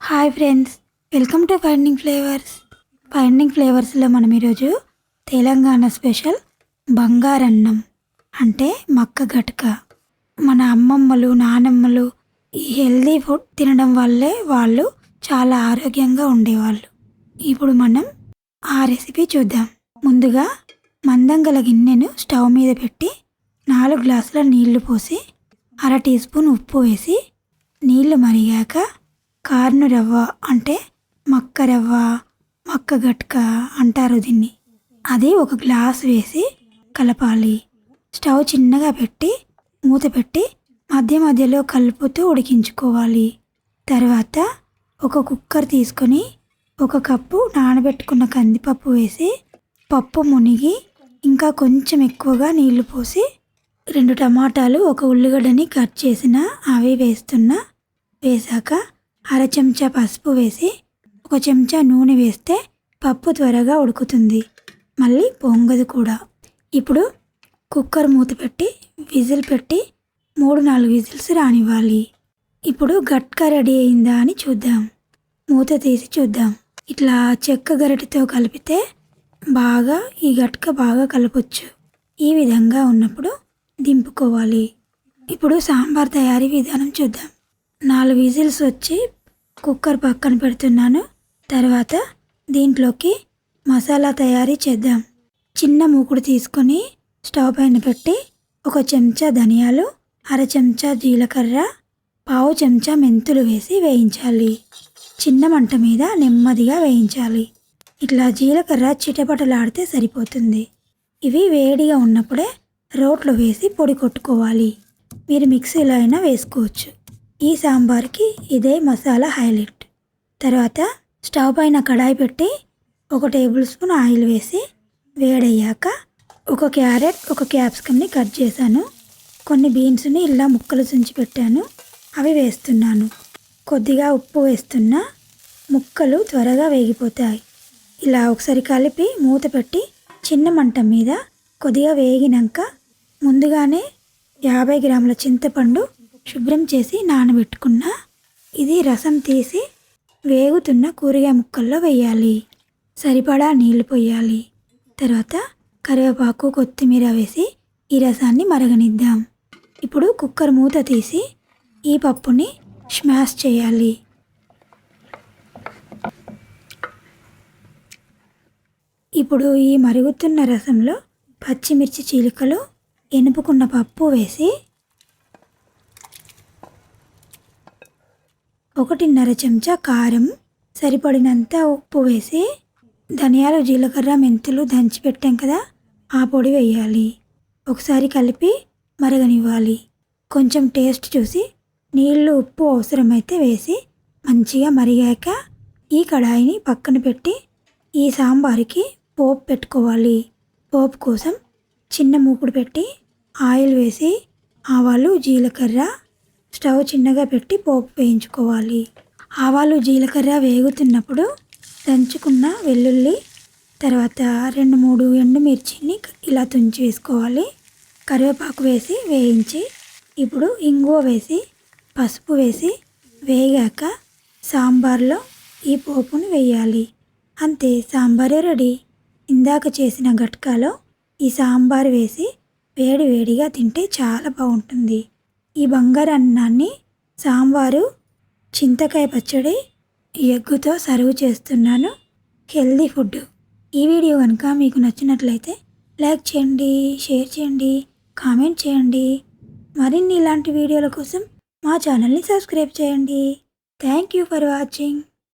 Hi friends, welcome to finding flavours. Finding ఫ్లేవర్స్లో మనం ఈరోజు తెలంగాణ స్పెషల్ బంగారన్నం అంటే మక్క గట్క. మన అమ్మమ్మలు నానమ్మలు ఈ హెల్దీ ఫుడ్ తినడం వల్లే వాళ్ళు చాలా ఆరోగ్యంగా ఉండేవాళ్ళు. ఇప్పుడు మనం ఆ రెసిపీ చూద్దాం. ముందుగా మందం గల గిన్నెను స్టవ్ మీద పెట్టి 4 గ్లాసుల నీళ్లు పోసి 1/2 టీ స్పూన్ ఉప్పు వేసి నీళ్లు మరిగాక కార్న్ రవ్వ అంటే మక్క రవ్వ, మక్క గట్క అంటారు దీన్ని, అది 1 గ్లాస్ వేసి కలపాలి. స్టవ్ చిన్నగా పెట్టి మూత పెట్టి మధ్య మధ్యలో కలుపుతూ ఉడికించుకోవాలి. తర్వాత ఒక కుక్కర్ తీసుకొని 1 కప్పు నానబెట్టుకున్న కందిపప్పు వేసి పప్పు మునిగి ఇంకా కొంచెం ఎక్కువగా నీళ్లు పోసి 2 టమాటాలు 1 ఉల్లిగడ్డని కట్ చేసిన అవి వేసాక 1/2 చెంచా పసుపు వేసి 1 చెంచా నూనె వేస్తే పప్పు త్వరగా ఉడుకుతుంది, మళ్ళీ పొంగదు కూడా. ఇప్పుడు కుక్కర్ మూత పెట్టి విజిల్ పెట్టి 3-4 విజిల్స్ రానివ్వాలి. ఇప్పుడు గట్క రెడీ అయిందా అని చూద్దాం. మూత తీసి చూద్దాం. ఇట్లా చెక్క గరిటెతో కలిపితే ఈ గట్క బాగా కలపొచ్చు. ఈ విధంగా ఉన్నప్పుడు దింపుకోవాలి. ఇప్పుడు సాంబార్ తయారీ విధానం చూద్దాం. 4 విజిల్స్ వచ్చి కుక్కర్ పక్కన పెడుతున్నాను. తర్వాత దీంట్లోకి మసాలా తయారీ చేద్దాం. చిన్న మూకుడు తీసుకొని స్టవ్ పైన పెట్టి 1 చెంచా ధనియాలు, 1/2 చెంచా జీలకర్ర, 1/2 చెంచా మెంతులు వేసి వేయించాలి. చిన్న మంట మీద నెమ్మదిగా వేయించాలి. ఇట్లా జీలకర్ర చిటపటలాడితే సరిపోతుంది. ఇవి వేడిగా ఉన్నప్పుడే రోట్లో వేసి పొడి కొట్టుకోవాలి. మీరు మిక్సీలో అయినా వేసుకోవచ్చు. ఈ సాంబార్కి ఇదే మసాలా హైలైట్. తర్వాత స్టవ్ పైన కడాయి పెట్టి 1 టేబుల్ స్పూన్ ఆయిల్ వేసి వేడయ్యాక 1 క్యారెట్, 1 క్యాప్సికమ్ని కట్ చేశాను. కొన్ని బీన్స్ని ఇలా ముక్కలు తుంచి పెట్టాను, అవి వేస్తున్నాను. కొద్దిగా ఉప్పు వేస్తున్నా, ముక్కలు త్వరగా వేగిపోతాయి. ఇలా ఒకసారి కలిపి మూత పెట్టి చిన్న మంట మీద కొద్దిగా వేగినాక ముందుగానే 50 గ్రాముల చింతపండు శుభ్రం చేసి నానబెట్టుకున్న ఇది రసం తీసి వేగుతున్న కూరగాయ ముక్కల్లో వేయాలి. సరిపడా నీళ్లు పోయాలి. తర్వాత కరివేపాకు, కొత్తిమీర వేసి ఈ రసాన్ని మరగనిద్దాం. ఇప్పుడు కుక్కర్ మూత తీసి ఈ పప్పుని స్మాష్ చేయాలి. ఇప్పుడు ఈ మరుగుతున్న రసంలో పచ్చిమిర్చి చీలికలు, ఎనుపుకున్న పప్పు వేసి 1.5 చెంచా కారం, సరిపడినంత ఉప్పు వేసి ధనియాలు, జీలకర్ర, మెంతులు దంచి పెట్టాం కదా, ఆ పొడి వేయాలి. ఒకసారి కలిపి మరగనివ్వాలి. కొంచెం టేస్ట్ చూసి నీళ్లు, ఉప్పు అవసరమైతే వేసి మంచిగా మరిగాక ఈ కడాయిని పక్కన పెట్టి ఈ సాంబార్కి పోపు పెట్టుకోవాలి. పోపు కోసం చిన్న మూకుడు పెట్టి ఆయిల్ వేసి ఆవాలు, జీలకర్ర స్టవ్ చిన్నగా పెట్టి పోపు వేయించుకోవాలి. ఆవాలు, జీలకర్ర వేగుతున్నప్పుడు దంచుకున్న వెల్లుల్లి, తర్వాత 2-3 ఎండుమిర్చిని ఇలా తుంచి వేసుకోవాలి. కరివేపాకు వేసి వేయించి ఇప్పుడు ఇంగువ వేసి పసుపు వేసి వేగాక సాంబార్లో ఈ పోపును వేయాలి. అంతే, సాంబారే రెడీ. ఇందాక చేసిన గట్కాలో ఈ సాంబార్ వేసి వేడివేడిగా తింటే చాలా బాగుంటుంది. ఈ బంగారన్నాన్ని సాంబారు, చింతకాయ పచ్చడి, ఎగ్గుతో సర్వ్ చేస్తున్నాను. Healthy food. ఈ వీడియో కనుక మీకు నచ్చినట్లయితే లైక్ చేయండి, షేర్ చేయండి, కామెంట్ చేయండి. మరిన్ని ఇలాంటి వీడియోల కోసం మా ఛానల్ని సబ్స్క్రైబ్ చేయండి. Thank you for watching.